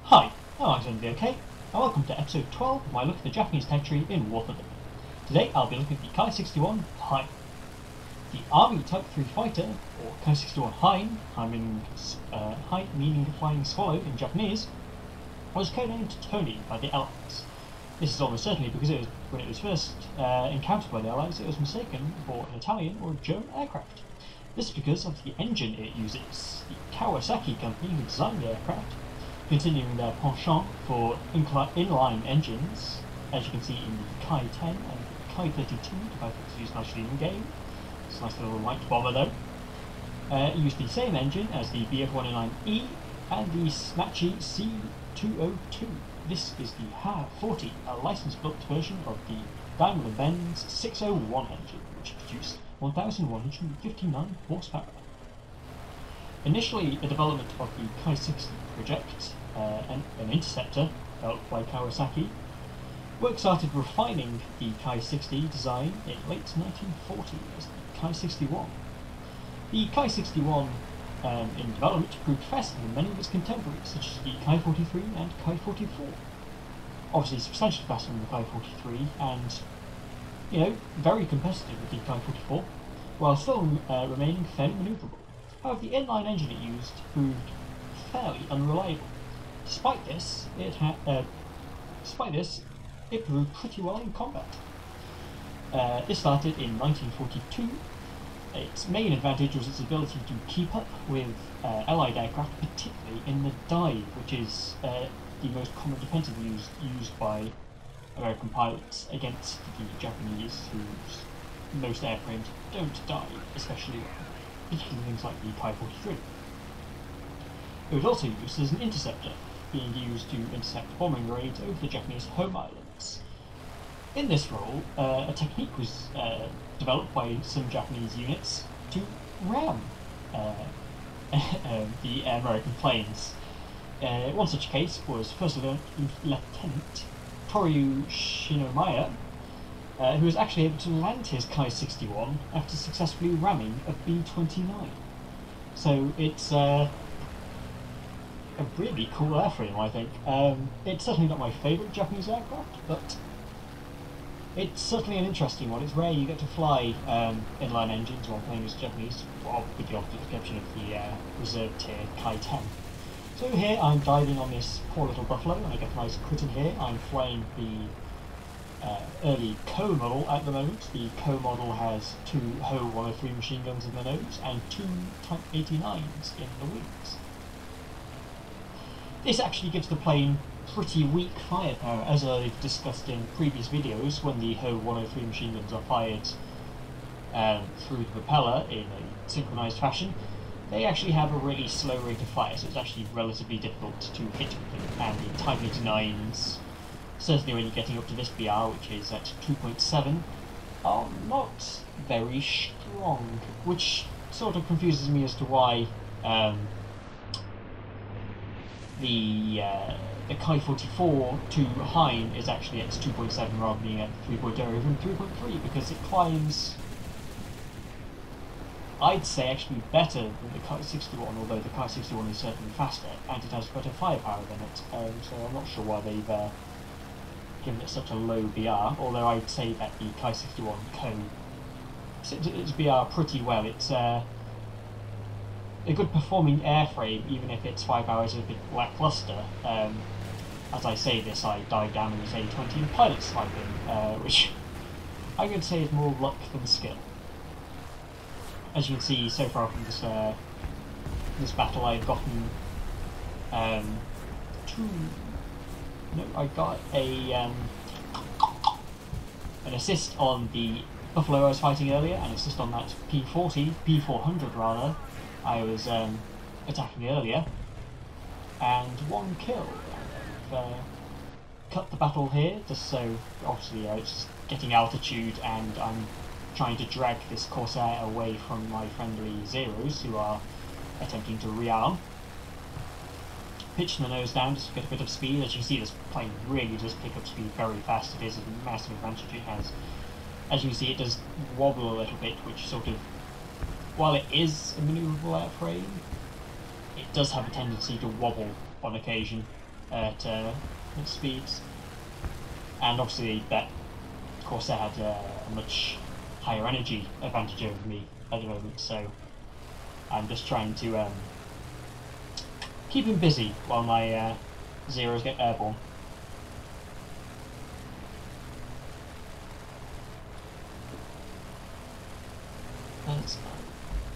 Hi, I'm Alexander OK, and welcome to episode 12 of my look at the Japanese territory in War Thunder. Today I'll be looking at the Kai-61 Hien. The Army Type 3 fighter, or Kai-61 Hien, Hien meaning flying swallow in Japanese, was codenamed Tony by the Allies. This is almost certainly because when it was first encountered by the Allies, it was mistaken for an Italian or German aircraft. This is because of the engine it uses. The Kawasaki company who designed the aircraft, continuing their penchant for inline engines, as you can see in the Kai-10 and Kai-32 devices used nicely in the game. It's a nice little light bomber though. It used the same engine as the BF-109E and the Smachi C202. This is the HA-40, a license-built version of the Daimler-Benz 601 engine, which produced 1,159 horsepower. Initially, the development of the Kai-60 project, an interceptor developed by Kawasaki, work started refining the Kai-60 design in late 1940 as the Kai-61. The Kai-61 in development proved faster than many of its contemporaries, such as the Kai-43 and Kai-44. Obviously substantially faster than the Kai-43 and, very competitive with the Kai-44, while still remaining fairly manoeuvrable. However, the inline engine it used proved fairly unreliable. Despite this, it proved pretty well in combat. This started in 1942. Its main advantage was its ability to keep up with Allied aircraft, particularly in the dive, which is the most common defensive used by American pilots against the Japanese, whose most airframes don't dive especially well, particularly things like the Kai-43. It was also used as an interceptor, being used to intercept bombing raids over the Japanese home islands. In this role, a technique was developed by some Japanese units to ram the American planes. One such case was First Lieutenant Toryu Shinomiya, who was actually able to land his Kai-61 after successfully ramming a B-29. So it's a really cool airframe, I think. It's certainly not my favourite Japanese aircraft, but it's certainly an interesting one. It's rare you get to fly inline engines while playing as Japanese, well, with the obvious exception of the reserve tier Kai-10. So here I'm diving on this poor little buffalo, and I get a nice crit in here. I'm flying the early Ko model at the moment. The Ko model has two Ho-103 machine guns in the nose and two Type 89s in the wings. This actually gives the plane pretty weak firepower, as I've discussed in previous videos. When the Ho-103 machine guns are fired through the propeller in a synchronized fashion, they actually have a really slow rate of fire, so it's actually relatively difficult to hit with them. And the Type 89s, certainly when you're getting up to this BR, which is at 2.7, are not very strong, which sort of confuses me as to why the Kai-44 to Hien is actually at 2.7 rather than being at 3.0 or even 3.3, because it climbs, I'd say, actually better than the Kai-61, although the Kai-61 is certainly faster and it has better firepower than it, so I'm not sure why they've given it such a low BR, although I'd say that the Kai-61 its BR pretty well. It's a good performing airframe, even if its firepower is a bit lackluster. As I say this, I dive down in this A-20 and pilot sniping, which I would say is more luck than skill. As you can see so far from this battle, I've gotten I got an assist on the buffalo I was fighting earlier, and assist on that P400 rather, I was attacking earlier, and one kill. I've cut the battle here, just so obviously it's just getting altitude, and I'm trying to drag this Corsair away from my friendly Zeros, who are attempting to rearm. Pitching the nose down just to get a bit of speed. As you see, this plane really does pick up speed very fast. It is a massive advantage it has. As you can see, it does wobble a little bit, which sort of, while it is a manoeuvrable airframe, it does have a tendency to wobble on occasion. at speeds, and obviously that Corsair had a much higher energy advantage over me at the moment, so I'm just trying to keep him busy while my Zeros get airborne. Let's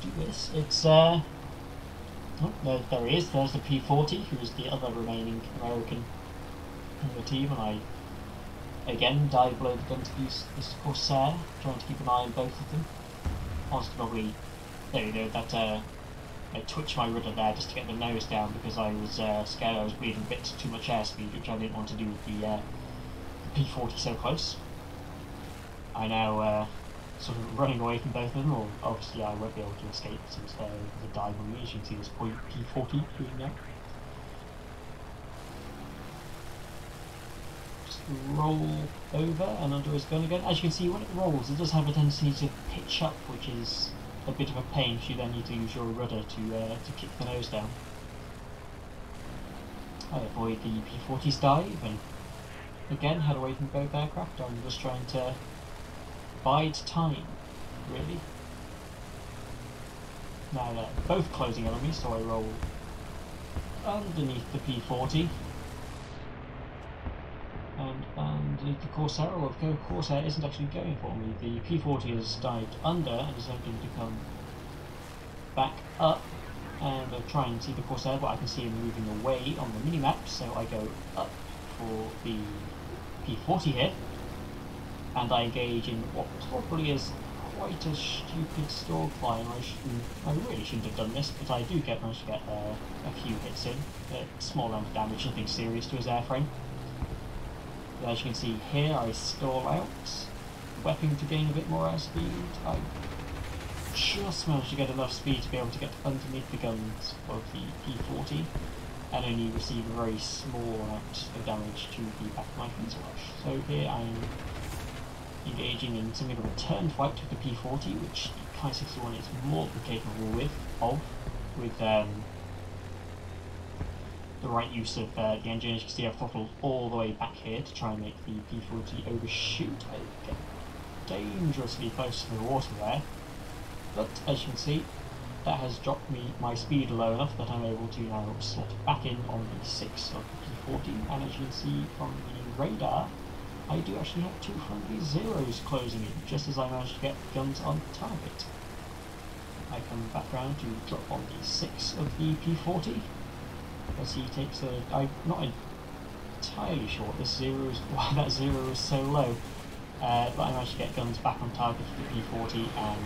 do this. It's oh, there he is. There's the P40, who is the other remaining American in the team, and I again dive below the gun to use this Corsair, trying to keep an eye on both of them. Honestly, probably there we go. That I twitched my rudder there just to get the nose down because I was scared I was bleeding a bit too much airspeed, which I didn't want to do with the P40 so close. I now sort of running away from both of them, or obviously I won't be able to escape since there's a dive on me, as you can see this point P40 doing now. Just roll over and under his gun again. As you can see, when it rolls, it does have a tendency to pitch up, which is a bit of a pain if you then need to use your rudder to kick the nose down. I avoid the P40's dive and again head away from both aircraft. I'm just trying to bide time, really. Now they're both closing on me, so I roll underneath the P40 and underneath the Corsair, although the Corsair isn't actually going for me. The P40 has dived under and is attempting to come back up, and I'm trying to see the Corsair, but I can see him moving away on the minimap, so I go up for the P40 here, and I engage in what probably is quite a stupid stall climb. I really shouldn't have done this, but I do manage to get a few hits in. A small amount of damage, nothing serious to his airframe. But as you can see here, I stall out, weapon to gain a bit more airspeed. I just managed to get enough speed to be able to get underneath the guns of the P40 and only receive a very small amount of damage to the back of my fuselage. So here I'm engaging in something of a turn fight with the P40, which the Ki-61 is more than capable with the right use of the engine. As you can see, I've throttled all the way back here to try and make the P40 overshoot. I get dangerously close to the water there, but as you can see, that has dropped my speed low enough that I'm able to now slot back in on the 6 of the P40, and as you can see from the radar, I do actually have two friendly Zeros closing in, just as I managed to get guns on target. I come back round to drop on the 6 of the P40, as he takes I'm not entirely sure what why that Zero is so low, but I managed to get guns back on target for the P40 and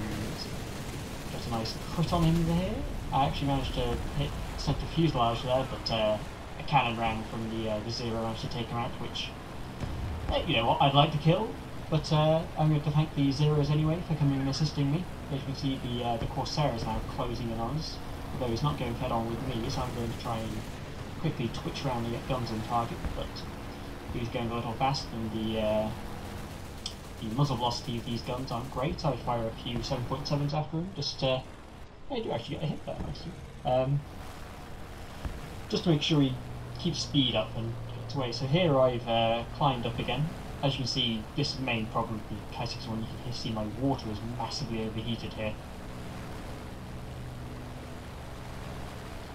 get a nice crit on him there. I actually managed to hit centre fuselage there, but a cannon round from the Zero managed to take him out, which, you know what, I'd like to kill, but I'm going to thank the Zeros anyway for coming and assisting me. As you can see, the Corsair is now closing in on us, although he's not going head on with me, so I'm going to try and quickly twitch around and get guns on target, but he's going a little fast, and the muzzle velocity of these guns aren't great. I fire a few 7.7s after him, just I do actually get a hit there nicely. Just to make sure he keeps speed up and gets away. So here I've climbed up again. As you can see, this is the main problem with the Ki-61. You can see my water is massively overheated here.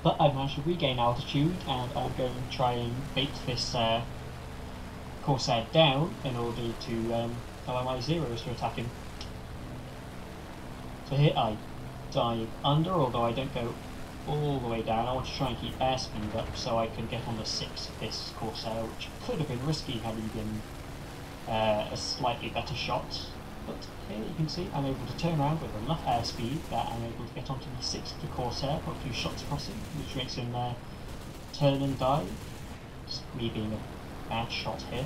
But I've managed to regain altitude, and I'm going to try and bait this Corsair down in order to allow my Zeros to attack him. So here I dive under, although I don't go all the way down. I want to try and keep airspeed up so I can get on the 6 of this Corsair, which could have been risky had he been a slightly better shot. But here you can see I'm able to turn around with enough airspeed that I'm able to get onto the 6 of the Corsair, put a few shots across him, which makes him turn and dive. Just me being a bad shot here.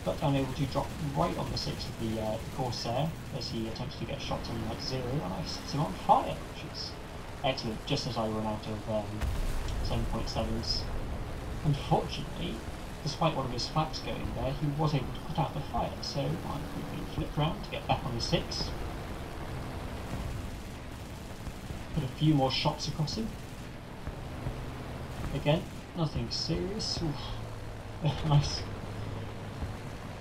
But I'm able to drop right on the 6 of the Corsair as he attempts to get shots on that Zero, and I set him on fire, which is excellent, just as I run out of 7.7s. Unfortunately, despite one of his flaps going there, he was able to put out the fire, so I quickly flipped round to get back on the 6. Put a few more shots across him. Again, nothing serious. Oof. Nice.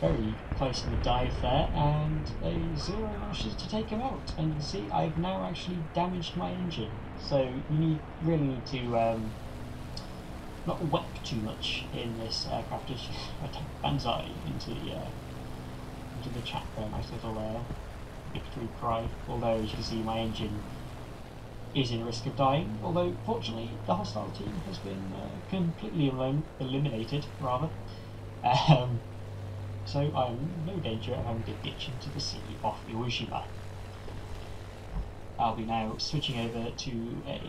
Very close in the dive there, and a Zero manages to take him out. And you can see I've now actually damaged my engine. So you really need to not whack too much in this aircraft. Just attack banzai into the chat there. Nice little victory cry. Although as you can see, my engine is in risk of dying. Although fortunately, the hostile team has been completely eliminated, rather. So I'm in no danger of having to ditch into the sea off Iwo. I'll be now switching over to a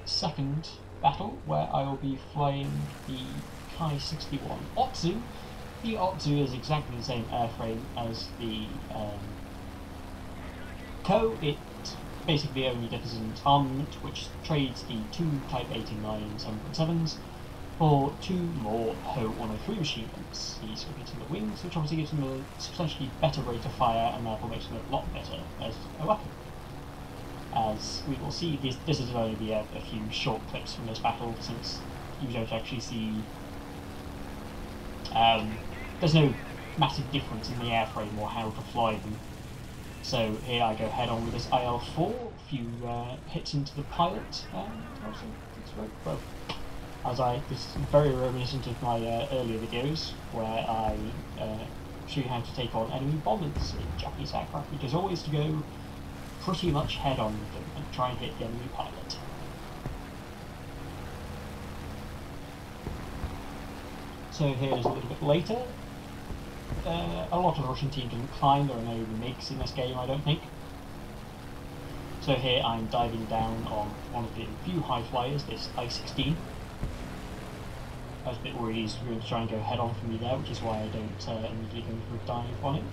second battle where I will be flying the Kai-61 Otsu. The Otsu is exactly the same airframe as the Ko. It basically only differs in its armament, which trades the two Type 89 7.7s for two more Ho 103 machine guns. He's hitting the wings, which obviously gives him a substantially better rate of fire and therefore makes him a lot better as a weapon. As we will see, this is only be a few short clips from this battle, since you don't actually see... there's no massive difference in the airframe or how to fly them. So here I go head on with this IL-4, a few hits into the pilot, and also it's very well. This is very reminiscent of my earlier videos, where I show you how to take on enemy bombers in Japanese aircraft, which is always to go pretty much head on with them and try and hit the enemy pilot. So here's a little bit later. A lot of the Russian team didn't climb, there are no MiGs in this game, I don't think. So here I'm diving down on one of the few high flyers, this I-16. I was a bit worried he's going to try and go head on for me there, which is why I don't immediately go for a dive on him.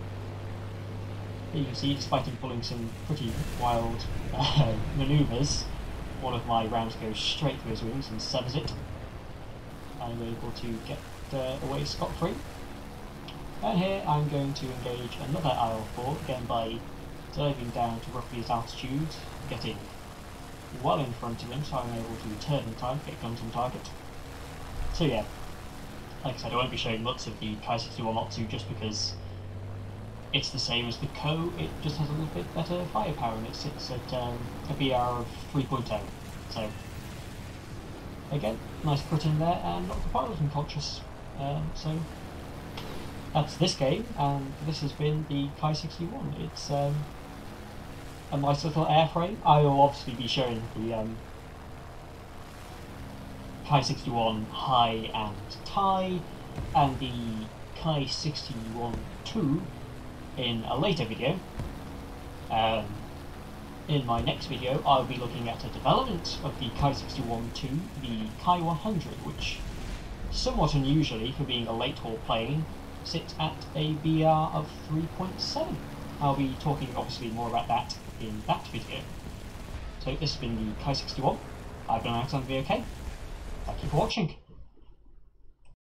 Here you can see, despite him pulling some pretty wild manoeuvres, one of my rounds goes straight through his wings and severs it. I'm able to get away scot-free. And here I'm going to engage another IL-4, again by diving down to roughly his altitude, getting well in front of him so I'm able to turn in time, get guns on target. So yeah, like I said, I won't be showing lots of the Kai-61 Otsu just because it's the same as the Ko, it just has a little bit better firepower and it sits at a BR of 3.0. So again, nice put in there and not the pilot unconscious. So that's this game, and this has been the Kai-61. It's a nice little airframe. I will obviously be showing the Kai-61 High and Tai, and the Kai-61-2 in a later video. In my next video, I'll be looking at a development of the Kai-61-2, the Kai-100, which, somewhat unusually for being a late haul plane, sits at a BR of 3.7. I'll be talking obviously more about that in that video. So this has been the Kai-61. I've been Alexander VOK. Thank you for watching.